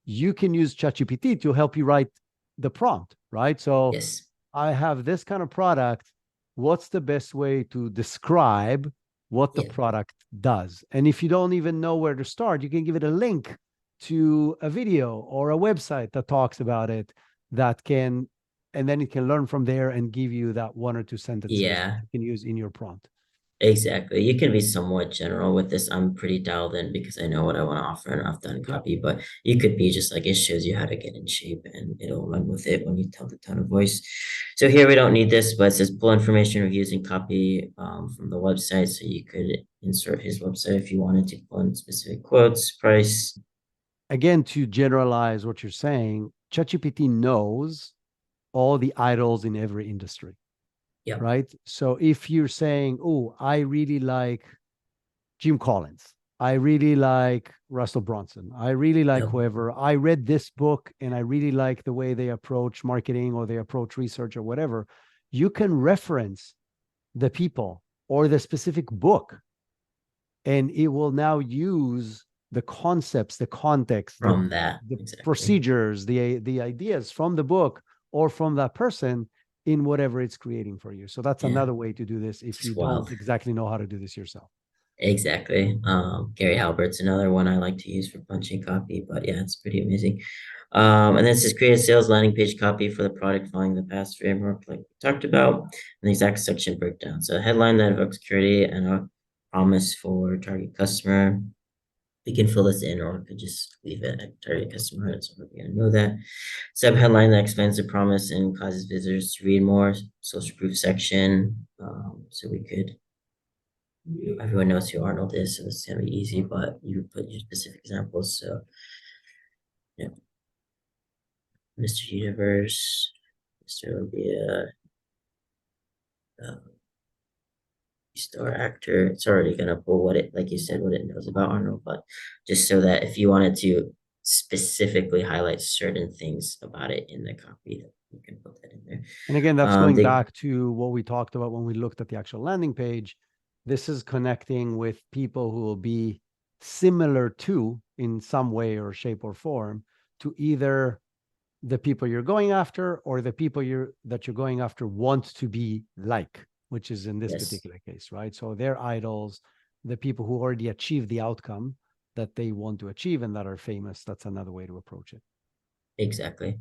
You can use ChatGPT to help you write the prompt, right? So Yes. I have this kind of product. What's the best way to describe what the product does? And if you don't even know where to start, you can give it a link to a video or a website that talks about it and then it can learn from there and give you that 1 or 2 sentences Yeah. you can use in your prompt. Exactly. You can be somewhat general with this. I'm pretty dialed in because I know what I want to offer and I've done copy, but you could be just like it shows you how to get in shape and it'll run with it when you tell the tone of voice. So here we don't need this, but it says pull information reviews and copy from the website. So you could insert his website if you wanted to pull in specific quotes, price. Again, to generalize what you're saying, ChatGPT knows all the idols in every industry. Yeah. Right. So if you're saying, oh, I really like Jim Collins, I really like Russell Brunson, I really like whoever, I read this book and I really like the way they approach marketing or they approach research or whatever, you can reference the people or the specific book and it will now use the concepts, the context, From that. the Exactly. procedures, the ideas from the book or from that person in whatever it's creating for you. So that's another way to do this if you don't exactly know how to do this yourself. Exactly. Gary Halbert's another one I like to use for punching copy, but yeah, it's pretty amazing. And then it says create a sales landing page copy for the product following the past framework, like we talked about, and the exact section breakdown. So a headline that evokes security and a promise for target customer. We can fill this in or we could just leave it at target customer. So we're gonna know that. Sub headline that explains the promise and causes visitors to read more. Social proof section. So we could everyone knows who Arnold is, so it's gonna be easy, but you put your specific examples. So yeah. Mr. Universe, Mr. Olympia, star actor. It's already gonna pull what it, like you said, what it knows about Arnold, but just so that if you wanted to specifically highlight certain things about it in the copy, you can put that in there. And again, that's going back to what we talked about when we looked at the actual landing page. This is connecting with people who will be similar to, in some way or shape or form, to either the people you're going after or the people that you're going after want to be like, which is in this particular case, right? So they're idols, the people who already achieved the outcome that they want to achieve and that are famous. That's another way to approach it. Exactly.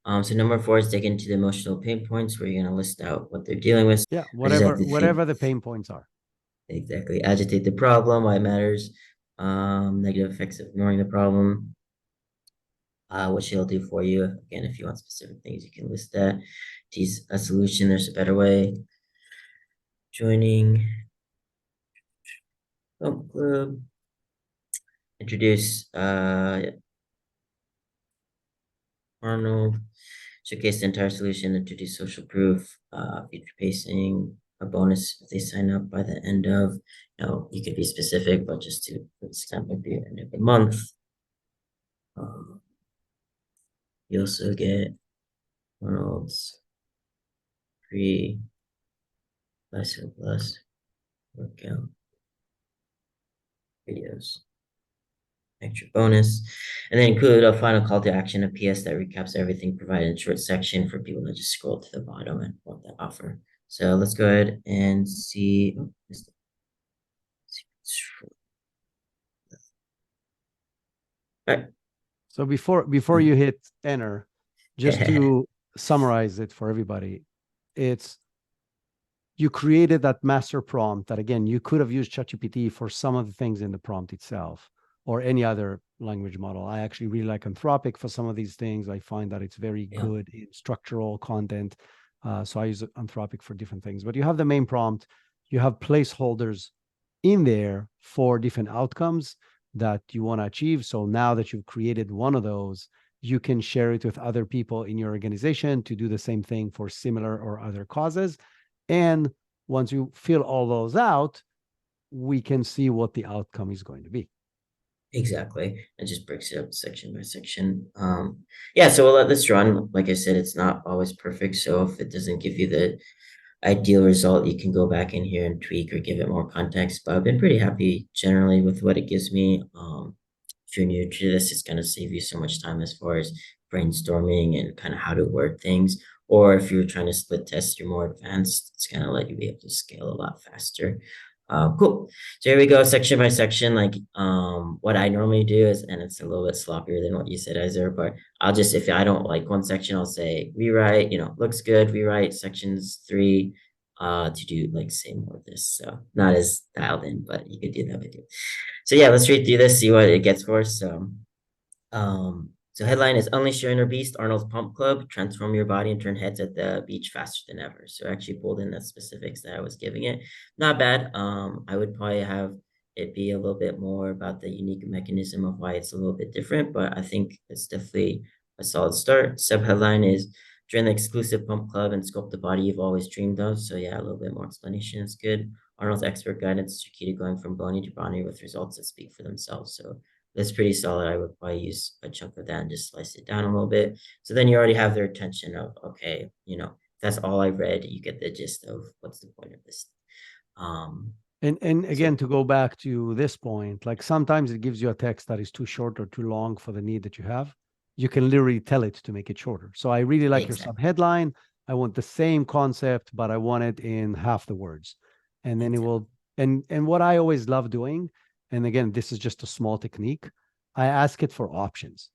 So number four is dig into the emotional pain points where you're gonna list out what they're dealing with. Yeah, I just like whatever to think whatever the pain points are. exactly. Agitate the problem, why it matters, negative effects of ignoring the problem, what she'll do for you. Again, if you want specific things, you can list that. Tease a solution, there's a better way. Joining club, introduce Arnold, showcase the entire solution, introduce social proof, feature pacing, a bonus if they sign up by the end of, you could be specific, but just to, for example, be end of the month. You also get Arnold's free lesson plus workout videos. Extra bonus, and then include a final call to action, a PS that recaps everything provided in a short section for people to just scroll to the bottom and want that offer. So let's go ahead and see. All right. So before you hit enter, just to summarize it for everybody, it's you created that master prompt that, again, you could have used ChatGPT for some of the things in the prompt itself or any other language model. I actually really like Anthropic for some of these things. I find that it's very Yeah. good in structural content. So I use Anthropic for different things. But you have the main prompt, you have placeholders in there for different outcomes that you want to achieve. So now that you've created one of those, you can share it with other people in your organization to do the same thing for similar or other causes. And once you fill all those out, we can see what the outcome is going to be. Exactly. It just breaks it up section by section. Yeah, so we'll let this run. Like I said, it's not always perfect. So if it doesn't give you the ideal result, you can go back in here and tweak or give it more context. But I've been pretty happy generally with what it gives me. If you're new to this, it's going to save you so much time as far as brainstorming and kind of how to word things. Or if you're trying to split test, you're more advanced, it's going to let you be able to scale a lot faster. Cool. So here we go, section by section. Like what I normally do is, and it's a little bit sloppier than what you said, Isaiah, but I'll just, if I don't like one section, I'll say rewrite, looks good, rewrite sections 3 to do like say more of this. So not as dialed in, but you could do that with you. So yeah, let's read through this, see what it gets for us. So headline is Unleash Your Inner Beast, Arnold's Pump Club, transform your body and turn heads at the beach faster than ever. So I actually pulled in the specifics that I was giving it. Not bad. I would probably have it be a little bit more about the unique mechanism of why it's a little bit different, but I think it's definitely a solid start. Subheadline is join the exclusive pump club and sculpt the body you've always dreamed of. So yeah, a little bit more explanation is good. Arnold's expert guidance is key to going from bony to brawny with results that speak for themselves. So that's pretty solid. I would probably use a chunk of that and just slice it down a little bit. So then you already have their attention of, okay, that's all I read. You get the gist of what's the point of this. And again, So to go back to this point, like sometimes it gives you a text that is too short or too long for the need that you have. You can literally tell it to make it shorter. So I really like your exactly. subheadline. I want the same concept, but I want it in half the words. And then it Exactly. will, and what I always love doing, and again, this is just a small technique, I ask it for options.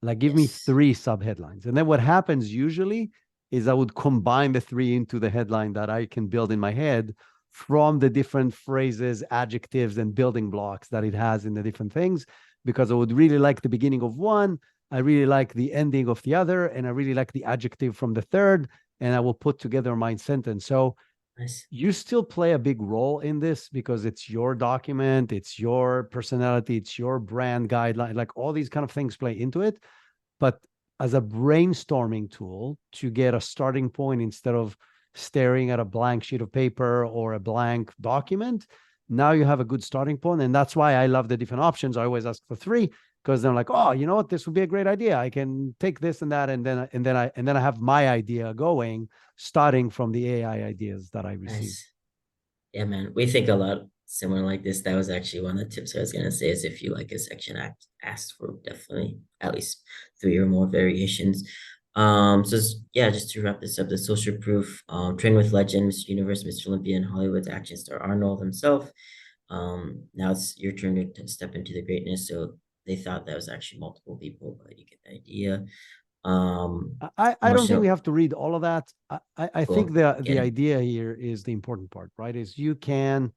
Like, give me Yes. 3 subheadlines. And then what happens usually is I would combine the 3 into the headline that I can build in my head from the different phrases, adjectives, and building blocks that it has in the different things, because I would really like the beginning of one, I really like the ending of the other, and I really like the adjective from the third, and I will put together my sentence. So Nice. you still play a big role in this because it's your document, it's your personality, it's your brand guideline, like all these kind of things play into it. But as a brainstorming tool to get a starting point instead of staring at a blank sheet of paper or a blank document, now you have a good starting point. And that's why I love the different options. I always ask for 3 because they're like, oh, you know what, this would be a great idea. I can take this and that, and then I have my idea going, starting from the AI ideas that I received. Nice. Yeah, man. We think a lot similar like this. That was actually one of the tips I was gonna say is if you like a section asked for definitely at least 3 or more variations. Yeah, just to wrap this up, the social proof, train with legend, Mr. Universe, Mr. Olympia, and Hollywood's action star Arnold himself. Now it's your turn to step into the greatness. So they thought that was actually multiple people, but you get the idea. I don't think we Emotional, have to read all of that. I think cool, the get it. idea here is the important part, right? Is you can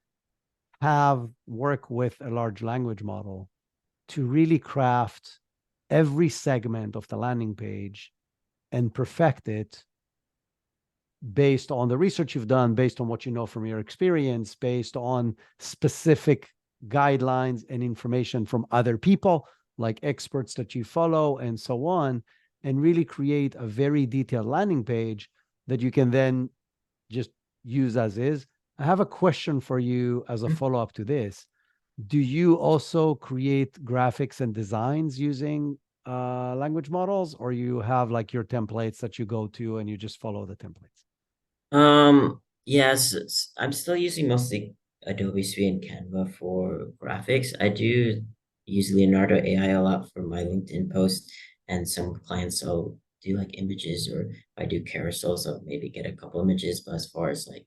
have work with a large language model to really craft every segment of the landing page and perfect it based on the research you've done, based on what you know from your experience, based on specific guidelines and information from other people, like experts that you follow, and so on, and really create a very detailed landing page that you can then just use as is. I have a question for you as a follow up to this. Do you also create graphics and designs using language models, or you have like your templates that you go to and you just follow the templates? Yes, I'm still using mostly Adobe Suite and Canva for graphics. I do use Leonardo AI a lot for my LinkedIn posts, and some clients I'll do like images, or if I do carousels, I'll maybe get a couple images. But as far as like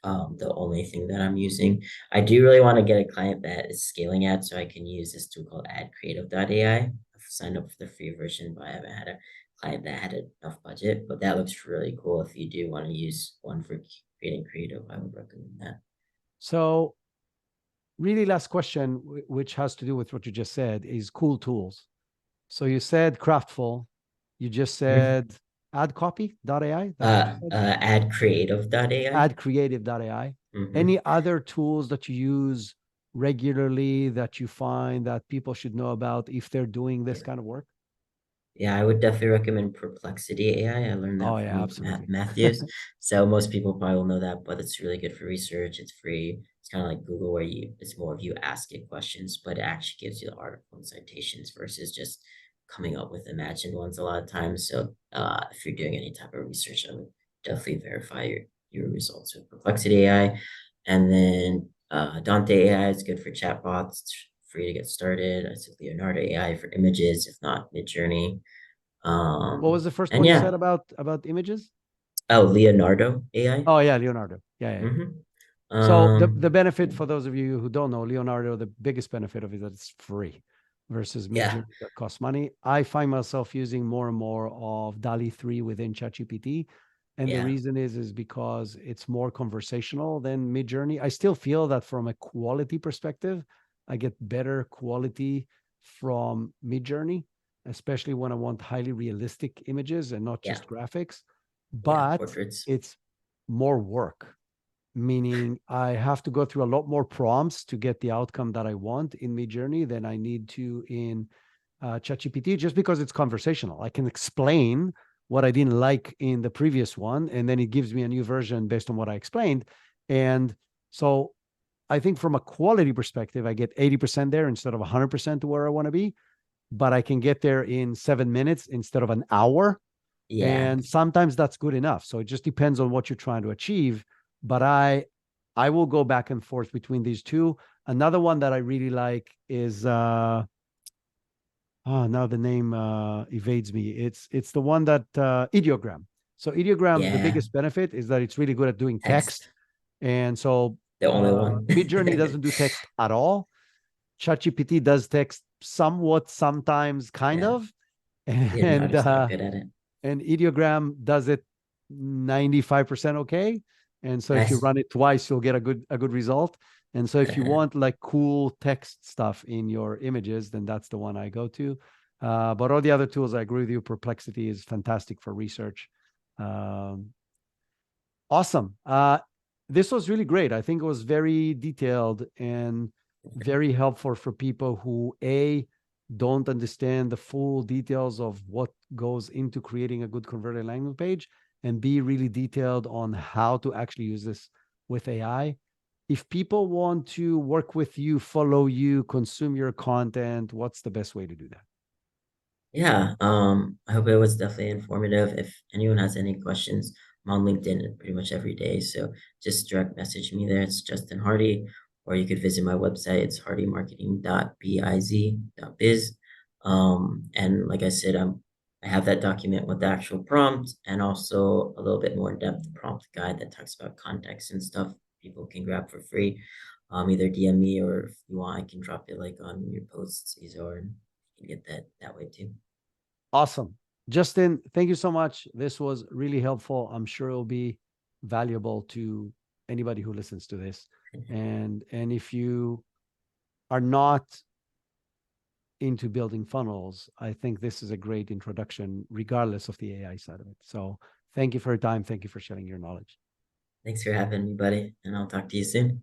the only thing that I'm using, I do really want to get a client that is scaling ads, so I can use this tool called AdCreative.ai. I've signed up for the free version, but I haven't had a client that had enough budget. But that looks really cool. If you do want to use one for creating creative, I would recommend that. So, really, last question, which has to do with what you just said, is cool tools. So, you said Craftful, you just Mhm. said AdCopy.ai. That's what you said? AdCreative.ai. AdCreative.ai. Mm-hmm. Any other tools that you use regularly that you find that people should know about if they're doing this kind of work? Yeah, I would definitely recommend Perplexity AI. I learned Oh, that yeah, from absolutely. Matthews. So most people probably will know that, but it's really good for research. It's free. It's kind of like Google where it's more of you ask it questions, but it actually gives you the article and citations versus just coming up with imagined ones a lot of times. So if you're doing any type of research, I would definitely verify your results with Perplexity AI. And then Dante AI is good for chatbots. It's free to get started. I said Leonardo AI for images, if not Midjourney. What was the first And one you yeah, said about images? oh, Leonardo AI. Oh, yeah, Leonardo. Yeah, yeah, yeah. Mm-hmm. So the benefit Yeah, for those of you who don't know, Leonardo, the biggest benefit of it is that it's free versus yeah, Midjourney that costs money. I find myself using more and more of DALI 3 within ChatGPT. And the yeah, reason is because it's more conversational than Midjourney. I still feel that from a quality perspective, I get better quality from Midjourney, especially when I want highly realistic images and not yeah, just graphics. yeah. But Portraits. it's more work, meaning I have to go through a lot more prompts to get the outcome that I want in Midjourney than I need to in ChatGPT, just because it's conversational. I can explain what I didn't like in the previous one, and then it gives me a new version based on what I explained. And so I think from a quality perspective, I get 80% there instead of 100% to where I want to be, but I can get there in 7 minutes instead of an hour, Yeah, and sometimes that's good enough. So it just depends on what you're trying to achieve. But I will go back and forth between these two. Another one that I really like is now the name evades me. It's the one that Ideogram. So Ideogram, the yeah. biggest benefit is that it's really good at doing text, Text. and so The only one. Midjourney doesn't do text at all. ChatGPT does text somewhat, sometimes, kind Yeah, of, and Leonardo's not good at it. Ideogram does it 95% okay. And so if you Nice. run it twice, you'll get a good result. And so if you want like cool text stuff in your images, then that's the one I go to. But all the other tools, I agree with you. Perplexity is fantastic for research. Um, Awesome. This was really great. I think it was very detailed and very helpful for people who don't understand the full details of what goes into creating a good converted language page, and B, really detailed on how to actually use this with AI. If people want to work with you, follow you, consume your content, what's the best way to do that? Yeah, I hope it was definitely informative. If anyone has any questions, I'm on LinkedIn pretty much every day. So just direct message me there. It's Justin Hardy, or you could visit my website. It's hardymarketing.biz.biz. And like I said, I have that document with the actual prompt and also a little bit more in-depth prompt guide that talks about context and stuff people can grab for free. either DM me, or if you want, I can drop it like on your posts, Cesar, and you can get that way too. Awesome. Justin, thank you so much. This was really helpful. I'm sure it'll be valuable to anybody who listens to this. And if you are not into building funnels, I think this is a great introduction, regardless of the AI side of it. So thank you for your time. Thank you for sharing your knowledge. Thanks for having me, buddy, and I'll talk to you soon.